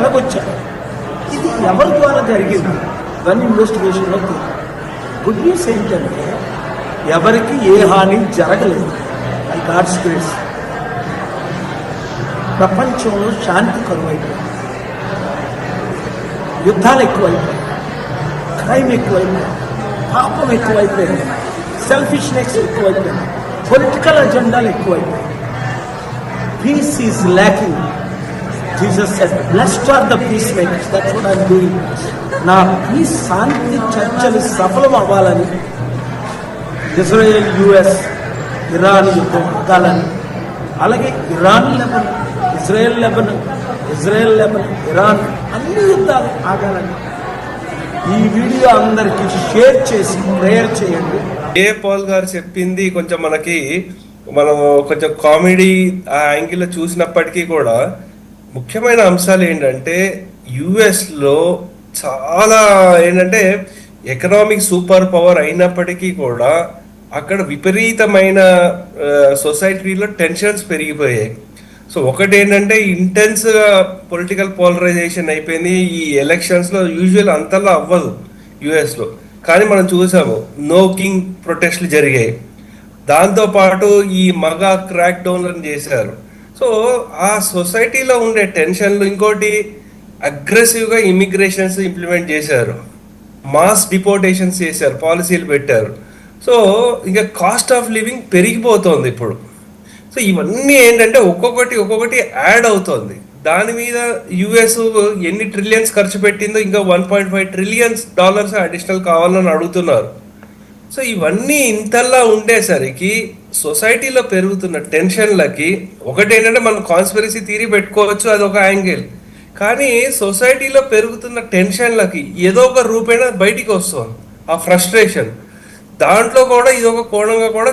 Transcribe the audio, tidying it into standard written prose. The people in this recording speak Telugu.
వెళ్ళగొచ్చారు. ఇది ఎవరి ద్వారా జరిగింది దాన్ని ఇన్వెస్టిగేషన్లో గుడ్ న్యూస్ ఏంటంటే ఎవరికి ఏ హాని జరగలేదు. అది గాడ్స్ గ్రేస్. ప్రపంచంలో శాంతి కరువైపోయింది, యుద్ధాలు ఎక్కువైపోయాయి, క్రైమ్ ఎక్కువైపోయింది, పాపం ఎక్కువైపోయింది, సెల్ఫిష్నెస్ ఎక్కువైపోయింది, పొలిటికల్ అజెండాలు ఎక్కువైపోయాయి. Peace is lacking. Jesus said, blessed are the peace makers. That's what I am doing. నా పీస్ శాంతి చర్చలు సఫలం అవ్వాలని ఇజ్రాయెల్, యుఎస్, ఇరాన్ యుద్ధం ఆగాలని, అలాగే Iran Lebanon, Israel Lebanon, Israel Lebanon, Iran అన్ని యుద్ధాలు ఆగాలని ఈ వీడియో అందరికీ షేర్ చేసి ప్రేయర్ చేయండి. పాల్ గారు చెప్పింది కొంచెం మనం కొంచెం కామెడీ ఆ యాంగిల్లో చూసినప్పటికీ కూడా ముఖ్యమైన అంశాలు ఏంటంటే యుఎస్లో చాలా ఏంటంటే ఎకనామిక్ సూపర్ పవర్ అయినప్పటికీ కూడా అక్కడ విపరీతమైన సొసైటీలో టెన్షన్స్ పెరిగిపోయాయి. సో ఒకటి ఏంటంటే ఇంటెన్స్గా పొలిటికల్ పోలరైజేషన్ అయిపోయింది. ఈ ఎలక్షన్స్లో యూజువల్ అంతలా అవ్వదు యుఎస్లో, కానీ మనం చూసాము నో కింగ్ ప్రొటెస్ట్లు జరిగాయి. దాంతోపాటు ఈ మగా క్రాక్ డౌన్లను చేశారు. సో ఆ సొసైటీలో ఉండే టెన్షన్లు, ఇంకోటి అగ్రెసివ్గా ఇమిగ్రేషన్స్ ఇంప్లిమెంట్ చేశారు, మాస్ డిపోర్టేషన్స్ చేశారు, పాలసీలు పెట్టారు. సో ఇంకా కాస్ట్ ఆఫ్ లివింగ్ పెరిగిపోతుంది ఇప్పుడు. సో ఇవన్నీ ఏంటంటే ఒక్కొక్కటి యాడ్ అవుతుంది. దాని మీద యుఎస్ ఎన్ని ట్రిలియన్స్ ఖర్చు పెట్టిందో ఇంకా $1.5 ట్రిలియన్స్ అడిషనల్ కావాలని అడుగుతున్నారు. సో ఇవన్నీ ఇంతలా ఉండేసరికి సొసైటీలో పెరుగుతున్న టెన్షన్లకి ఒకటి ఏంటంటే మనం కాన్స్పిరసీ థియరీ పెట్టుకోవచ్చు, అది ఒక యాంగిల్. కానీ సొసైటీలో పెరుగుతున్న టెన్షన్లకి ఏదో ఒక రూపేణ బయటికి వస్తుంది ఆ ఫ్రస్ట్రేషన్. దాంట్లో కూడా ఇది ఒక కోణంగా కూడా